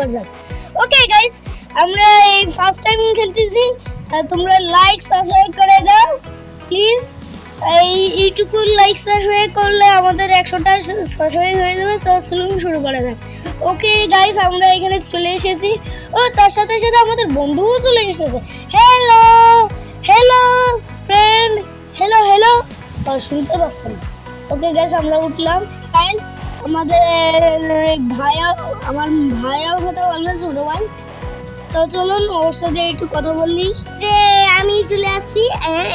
করা যাক। Okay guys, আমরা এই ফার্স্ট টাইম খেলতেছি, তোমরা লাইক সাবস্ক্রাইব করে দাও প্লিজ। এইটুকু লাইক সাবস্ক্রাইব করলে আমাদের 100টা সাবস্ক্রাইব হয়ে যাবে। তো চলুন শুরু করা যাক। ওকে গাইস, আমরা এখানে চলে এসেছি। ও তার সাথে সাথে আমাদের বন্ধুও চলে এসেছে। Hello hello friend, hello hello. শুনতে পাচ্ছেন? ওকে গাইস, আমরা উঠলাম। গাইস, আমাদের আমার ভাইয়াও কথা বলবে, ছোট ভাই। তো চলুন ওর সাথে একটু কথা বললি। যে আমি চলে আসছি,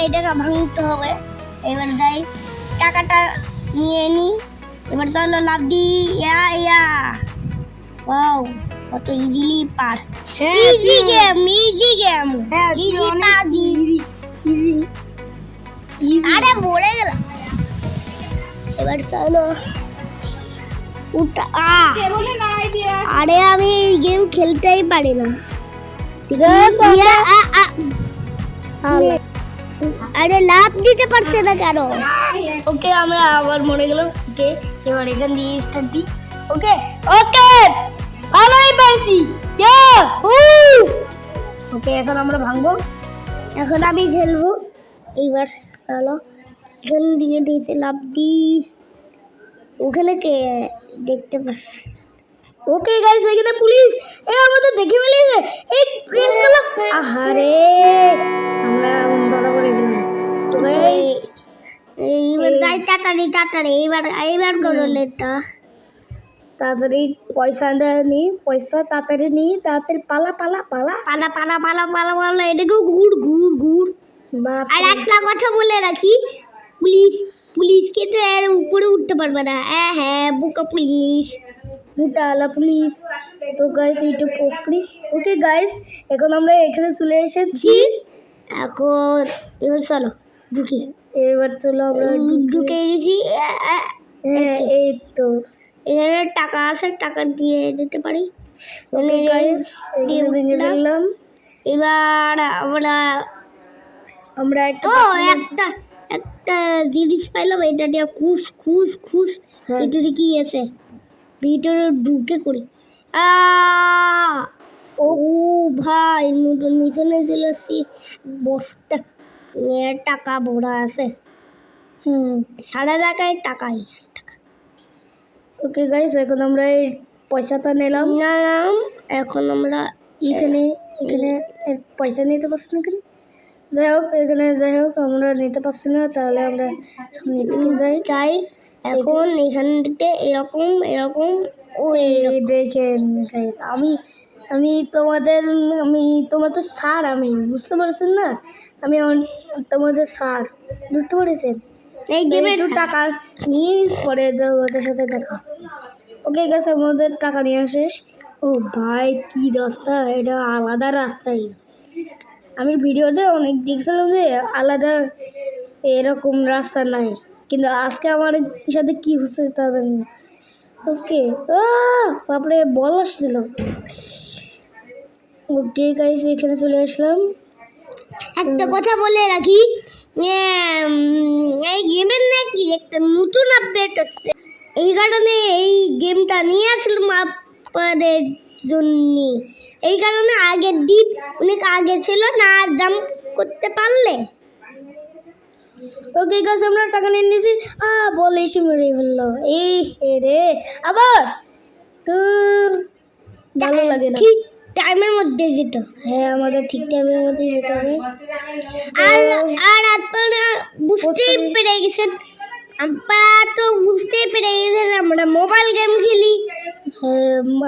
এইটাকে ভাঙতে হবে। এবার যাই, টাকাটা নিয়ে নি। এবার চলো লাভ দি। ইয়া ইয়া, ওয়াও, কত ইজিলি পার। Easy game, easy game, easy পাজি, ইজি। আরে মরে গেলাম। এবার চলো উঠা। আরে আমি এই গেম খেলতেই পারি না। ঠিক আছে, আরে লাভ দিতে পারছে না কেন? ওকে, আমরা আবার মরে গেলাম। ওকে, এবার এখান দিয়ে স্টার্ট দিই। ওকে ওকে, ভালোই পারছি। ওকে, এখন আমরা ভাঙবো। এখন আমি খেলবো। এইবার চলো, এখান দিয়ে দিয়েছে লাভ দি। ওখানে কে দেখতে পাচ্ছি? ওকে গাইস, এখানে পুলিশ আমাদের দেখে ফেলেছে। এই প্রেস করলাম। আহারে, আমরা ধরা পড়ে গেলাম। তো গাইস, এইবার যাই তাড়াতাড়ি তাড়াতাড়ি। এইবার করো লেটটা তাড়াতাড়ি। পয়সা নি, পয়সা তাড়াতাড়ি নি, তাড়াতাড়ি পালা পালা পালা পালা পালা পালা পালা পালা। এটাকেও ঘুর ঘুর ঘুর। আর একটা কথা বলে রাখি, পুলিশকে তো এর উপরে উঠতে পারবে না। হ্যাঁ, বুকা পুলিশ, মুটালা পুলিশ। তো গাইস, এইটা পোস্ট করি। ওকে গাইস, এখন আমরা এখানে চলে এসেছি। এখন এবার চলো ঢুকি। এবার চলো আমরা ঢুকে গেছি। এই তো এখানে টাকা আছে, টাকা দিয়ে যেতে পারি। গাইস, ভেঙে ফেললাম। এবার আমরা একটা জিনিস পাইলাম। এটা দিয়ে খুশ খুশ খুশ। ভিতরে কি আছে? ভিতরে ঢুকে করি। ও ভাই, নতুন মিশনে চলে আসছি। বস্তা টাকা ভরা আছে। সারা জায়গায় টাকাই টাকা। ওকে গাইস, এখন আমরা এই পয়সাটা নিলাম। এখন আমরা এখানে পয়সা নিতে পারছি না কেন? যাই হোক আমরা নিতে পারছি না। তাহলে আমরা সামনের দিকে যাই। এখন এখান থেকে এরকম এরকম। ওই দেখেন গাইস, আমি তোমাদের স্যার। আমি বুঝতে পারছেন না? আমি তোমাদের স্যার, বুঝতে পেরেছেন? এই গেমে টাকা নিয়ে পরে ওদের সাথে দেখা। ওকে গাইস, আমাদের টাকা নিয়ে শেষ। ও ভাই, কি রাস্তা! এটা আলাদা রাস্তা। আমি ভিডিওতে অনেক দেখছিলাম যে আলাদা এরকম রাস্তা নাই, কিন্তু আজকে আমার সাথে কি হচ্ছে তা জানি না। ওকে, বাপরে, বল আসছিল। ওকে গাইস, এখানে চলে আসলাম। একটা কথা বলে রাখি, এই গেমের নাকি একটা নতুন আপডেট আসছে। এই কারণে এই গেমটা নিয়ে আসলাম আপনাদের জন্য। এই কারণে আগের দিন অনেক আগে ছিল না, জাম্প করতে পারলে। ওকে গাইস, আমরা টাকা নিয়ে নিয়েছি। বলে এসে মেরে ফেললো। এই রে, আবার তোর ভালো লাগে না। ঠিক টাইমের মধ্যে যেত। হ্যাঁ, আমাদের ঠিক টাইমের মধ্যে যেতে হবে। আর আপনারা বুঝতেই পেরে গেছেন, আমরা মোবাইল গেম খেলি।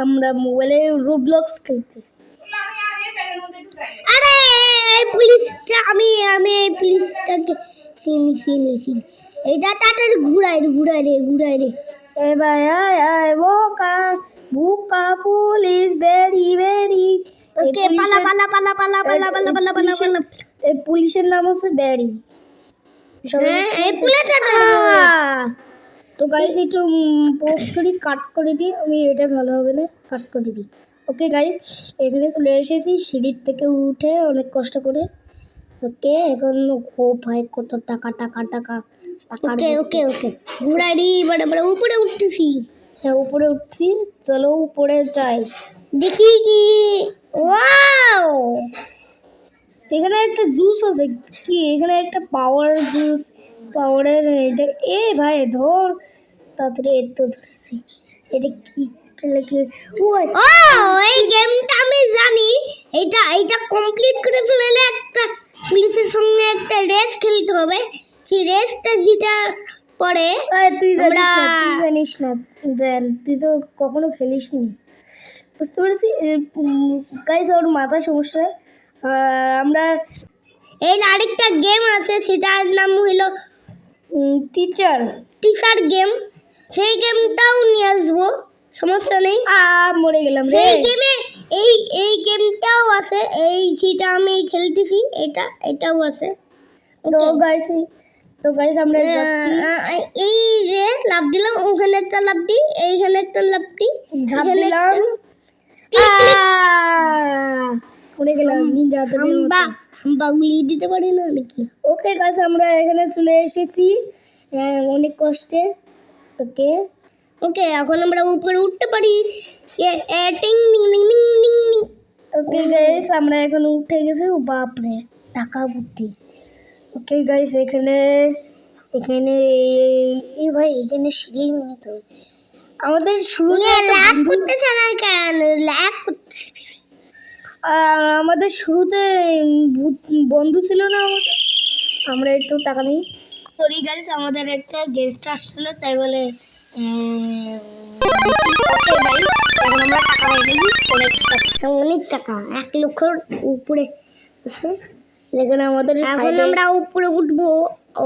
আমরা মোবাইলে রোবলক্স খেলতেছি। আরে এই পুলিশটা, আমি এই পুলিশটাকে চিনি। এটা তাড়াতাড়ি ঘুরাই রে। এ ভাই, আয় বুকা পুলিশ, বেরি। ওকে, পালা। এই পুলিশের নাম হচ্ছে বেরি। তো গাইস, একটু পোস্ট করি, কাট করে দিই। আমি এটা ভালো হবে না, কাট করে দিই। ওকে গাইস, এখানে চলে এসেছি সিঁড়ির থেকে উঠে অনেক কষ্ট করে। ওকে, এখন ও ভাই, কত টাকা। ওকে ঘুরাই দিই। এবার আমরা উপরে উঠতেছি। হ্যাঁ, উপরে উঠছি। চলো উপরে যাই। দেখি কি, ওয়াও, এখানে একটা জুস আছে কি, এখানে একটা পাওয়ার জুস, পাওয়ারের এটা, এ ভাই ধর তাড়াতাড়ি, এত ধরেছি, এটা কি খেলে কি, ও এই গেমটা আমি জানি, এটা কমপ্লিট করে ফেললে একটা পুলিশের সঙ্গে একটা রেস খেলতে হবে, সেই রেসটা যেটা পরে তুই জানিস না জান, তুই তো কখনো খেলিসনি, বুঝতে পারছি। গাইস ওর মাথা সমস্যা। আমরা এই আরেকটা গেম আছে, সেটার নাম হলো টিচার গেম, সেই গেমটাও নিয়ে আসবো, সমস্যা নেই। মরে গেলাম রে, সেই গেমে এই গেমটাও আছে, এই যেটা আমি খেলতেছি এটাও আছে। তো গাইস আমরা যাচ্ছি, এই রে লাফ দিলাম, ওখানে একটা লাফ দি, এইখানে একটা লাফ দি, ঝাঁপ দিলাম, পড়ে গেলাম নিনজা বাগুলি দিতে পারি না নাকি। ওকে গাইস আমরা এখানে চলে এসেছি অনেক কষ্টে। ওকে ওকে এখন আমরা উপরে উঠতে পারি, টিং টিং টিং টিং টিং। ওকে গাইস আমরা এখন উঠে গেছি, ও বাপ রে টাকা বুদ্ধি। ওকে গাইস এখানে এই ভাই এখানে সিঁড়ি মনে তো আমাদের শুরুতে ল্যাগ করতেছে না কেন, ল্যাগ করতেছে, আর আমাদের শুরুতে বন্ধু ছিল না আমাদের, আমরা একটু টাকা নেই। সরি গাইস আমাদের একটা গেস্ট আসছিল, তাই বলে অনেক টাকা 1 লক্ষর উপরে আছে। এখানে আমাদের এখন আমরা উপরে উঠবো,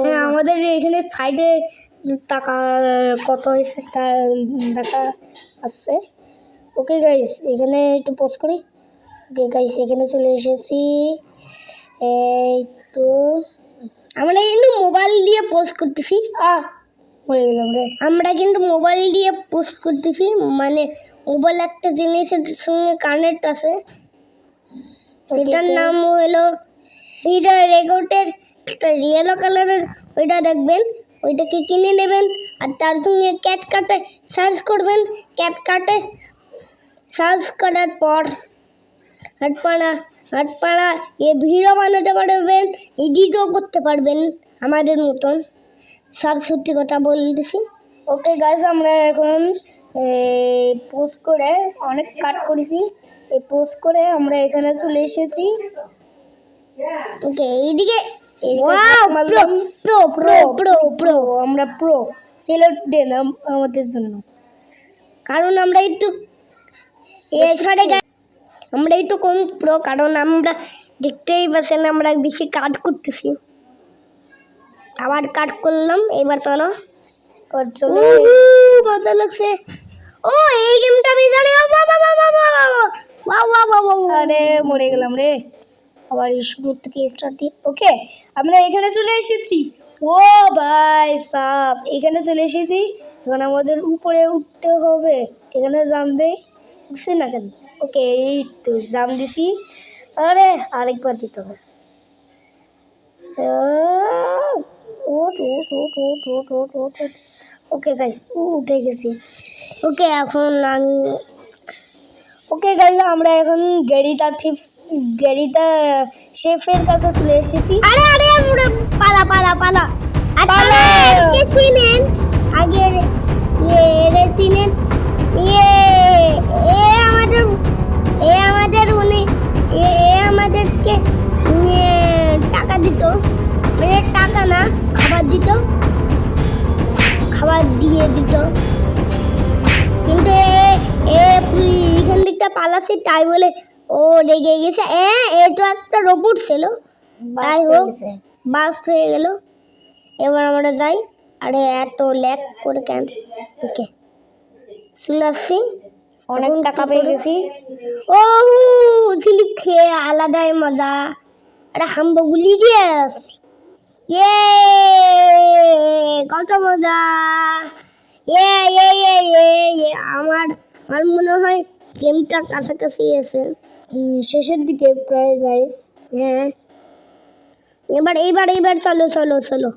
হ্যাঁ আমাদের এখানে সাইডে টাকা কত হয়েছে তার টাকা আসছে। ওকে গাইস এখানে একটু পোস্ট করি। ওকে গাইস এখানে চলে এসেছি, এই তো আমরা কিন্তু মোবাইল দিয়ে পোস্ট করতেছি, মরে গেলাম রে, আমরা কিন্তু মোবাইল দিয়ে পোস্ট করতেছি, মানে মোবাইল একটা জিনিসের সঙ্গে কানেক্ট আছে, সেটার নাম হলো ভিডিও রেকর্ডের, একটা ইয়েলো কালারের, ওইটা দেখবেন, ওইটাকে কিনে নেবেন, আর তার সঙ্গে ক্যাটকাটে সার্চ করবেন, ক্যাটকাটে সার্চ করার পর হাটপাড়া এ ভিডিও বানাতে পারবেন, এডিটও করতে পারবেন আমাদের মতন, সব সত্যি কথা বলতেছি। ওকে গাইস আমরা এখন পোস্ট করে অনেক কাট করেছি, এই পোস্ট করে আমরা এখানে চলে এসেছি। ওকে এইদিকে প্রো আমরা প্রো, সেলুট দেন আমাদের জন্য, কারণ আমরা একটু আমরা একটু কম প্রো, কারণ আমরা দেখতেই পাচ্ছেন আমরা বেশি কাট করতেছি, আবার কাট করলাম। এবার চলো মজা লাগছে, ও এই গেমটা আমি জানি, আরে মরে গেলাম রে, আবার শুরু থেকে স্টার্ট দিই। ওকে আমরা এখানে চলে এসেছি, ও ভাই সাব এখানে চলে এসেছি, এখন আমাদের উপরে উঠতে হবে, এখানে জাম দেই, উঠছে না কেন। ওকে এই তো জাম দিছি, আরে আরেকবার দিতে হবে, ওকে গাইস উঠে গেছি। ওকে এখন আমি আমরা এখন গেরিতা শেফের কাছে চলে এসেছি। আরে আমরা পালা চিনেন আগে, চিনেন আমাদেরকে টাকা দিত, মানে টাকা না খাবার দিয়ে দিত, কিন্তু এখান দিকটা পালাচ্ছে, তাই বলে ও রেগে গেছে, এটা একটা রোবট ছিল, তাই হোক বাস্ট হয়ে গেল। এবার আমরা যাই, আরে এত ল্যাগ করে কেন। ওকে চলে আসছি, অনেক টাকা পেয়ে গেছি, ও স্লিপ খেয়ে আলাদাই মজা, আরে হাম্বা গুলি দিয়ে আসছি, কত মজা, আমার মনে হয় গেমটা কাছাকাছি আছে, শেষের দিকে প্রায় গাইস। হ্যাঁ এবার চলো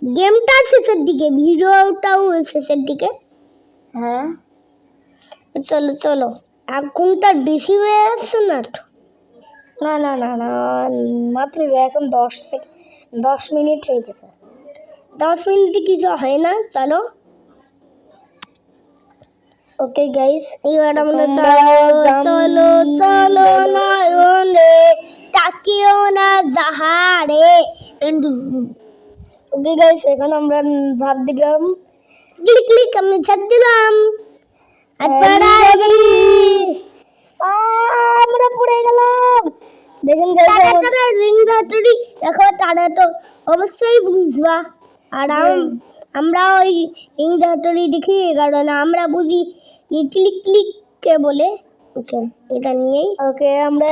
গেমটা শেষের দিকে, ভিডিওটাও শেষের দিকে। হ্যাঁ চলো ঘন্টা বেশি হয়ে যাচ্ছে না তো? না না না না, মাত্র এখন 10 মিনিট হয়ে গেছে। 10 মিনিটে কিছু হয় না, চলো। ওকে গাইস, এবার আমরা চলো চলো নয়নে তাকিও না যাহারে। ওকে গাইস, এখন আমরা ঝাঁপ দিলাম, ক্লিক ক্লিক আমি ঝাঁপ দিলাম। আমরা পড়ে গেলাম। দেখেন গাইস, রিং হাতুড়ি দেখো, তারা তো অবশ্যই বুঝবা। আর আমরা ওই রিং হাতুড়ি দেখি, কারণ আমরা বুঝি ক্লিক ক্লিক কে বলে। ওকে, এটা নিয়েই ওকে আমরা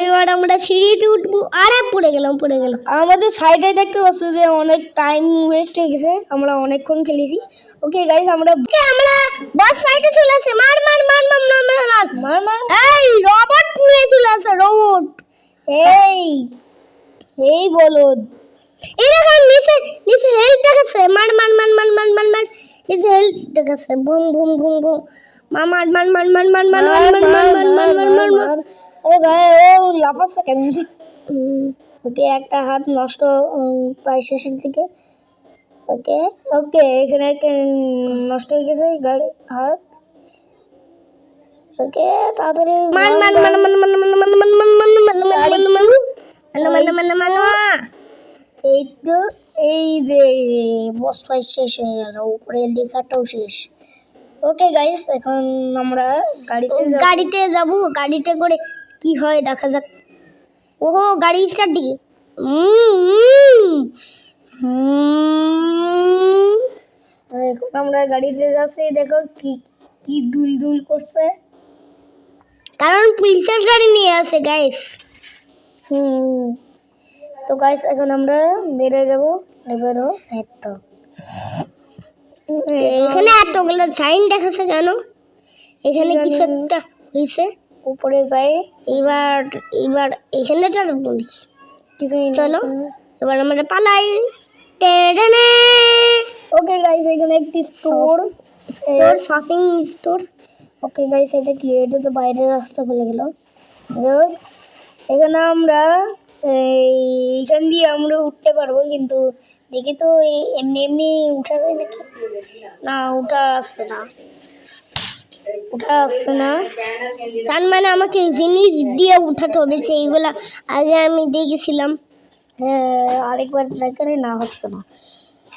এবার আমরা সিঁড়িতে উঠবো। আরে পড়ে গেলাম। আমাদের সাইডে দেখতে পাচ্ছ যে অনেক টাইম ওয়েস্ট হয়ে গেছে, আমরা অনেকক্ষণ খেলেছি। ওকে গাইস, আমরা বস ফাইটে চলে আসে। মার মার মার মার মার মার মার মার। এই রোবট নিয়ে চলে আসে, রোবট। এই বলদ, এই দেখো নিচে হেল্প দেখাচ্ছে। মার মার মার মার মার মার মার, নিচে হেল্প দেখাচ্ছে। বুম বুম বুম বুম, মার মার মার মার মার মার মার মার মার মার মার মার মার। আরে ভাই, ও লাফাচ্ছে কেন? ওকে, একটা হাত নষ্ট প্রায় শেষের দিকে। ওকে ওকে, এখানে একটা নষ্ট হয়ে গেছে গাড়ি হাত। ওকে, তাড়াতাড়ি মার মার মার মার মার মার মার মার মার মার। এই তো, এই যে বস ফাইট শেষ হয়ে গেল, উপরে লেখাটাও শেষ। ওকে গাইস, এখন আমরা গাড়িতে যাব। গাড়িতে করে কি হয় দেখা যাক। ওহো, গাড়ি স্টার্ট দি। এখন আমরা গাড়িতে যাচ্ছি। দেখো কি কি দুল দুল করছে, কারণ পুলিশের গাড়ি নিয়ে আসে গাইস। তো গাইস, এখন আমরা বেরিয়ে যাব। এবারও তো এখানে এতগুলো সাইন দেখাচ্ছে কেন? এখানে কিছু একটা হয়েছে। উপরে যাই এবার এখানে কিছু। চলো এবার আমরা পালাই। ওকে গাইস, এখানে একটি store, shopping store. Okay guys, এটা কি? এটা তো বাইরের রাস্তা খুলে গেল। এখানে আমরা এইখান দিয়ে আমরা উঠতে পারবো, কিন্তু দেখি তো এমনি এমনি উঠা যায় নাকি? না, উঠা আসছে না। তার মানে আমাকে জিনিস দিয়ে উঠাতে হবে, সেইগুলা আগে আমি দেখেছিলাম। হ্যাঁ, আরেকবার ট্রাই করে, না হচ্ছে না।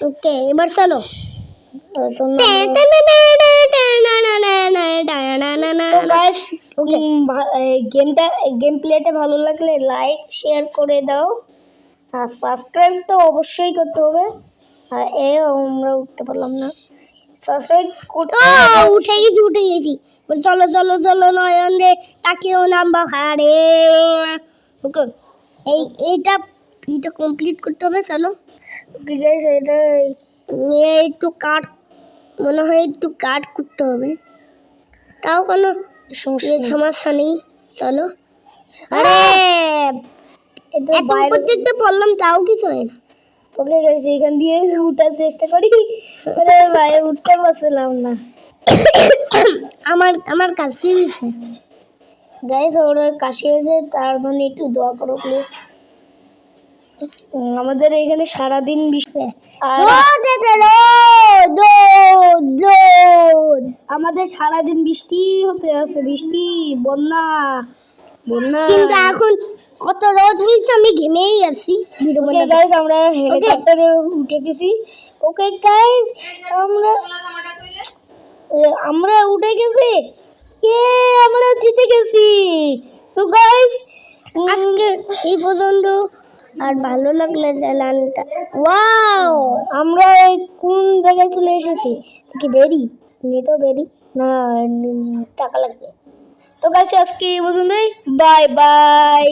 ওকে, এবার চলো। গেম প্লেটা ভালো লাগলে লাইক শেয়ার করে দাও, আর সাবস্ক্রাইব তো অবশ্যই করতে হবে। আর আমরা উঠতে পারলাম না, সাবস্ক্রাইব করতে। উঠে গেছি। চলো চলো চলো নয়ন রে তাকেও নাম্বা হারে। ওকে, এইটা কমপ্লিট করতে হবে। চলো। ওকে গাইস, এটা একটু কাট, মনে হয় একটু কাট করতে হবে, তাও কোনো সমস্যা নেই। চলো। আরে এত উপর পড়লাম, তাও কিছু হয় না। ওকে গাইস, এখান দিয়ে উঠার চেষ্টা করি। ভাই, উঠতে পারছিলাম না। আমার কাশি হয়েছে গাইস, ওর কাশি হয়েছে, তার জন্য একটু দোয়া করো প্লিজ। আমাদের এখানে সারাদিন বৃষ্টি, আমাদের সারাদিন বৃষ্টি হতে আছে, বৃষ্টি, বন্যা। কিন্তু এখন কত রোদ হয়েছে, আমি ঘেমেই আছি। গাইস, আমরা হেলিকপ্টারে উঠে গেছি। ওকে গাইস, আমরা উঠে গেছি, আমরা জিতে গেছি। তো গাইস, আজকে এই পর্যন্ত। আর ভালো লাগলে চ্যানেলটা, ওয়াও, আমরা কোন জায়গায় চলে এসেছি? কি বেরি না, টাকা লাগবে। তো গাইস, আজকে এই পর্যন্তই। Bye bye.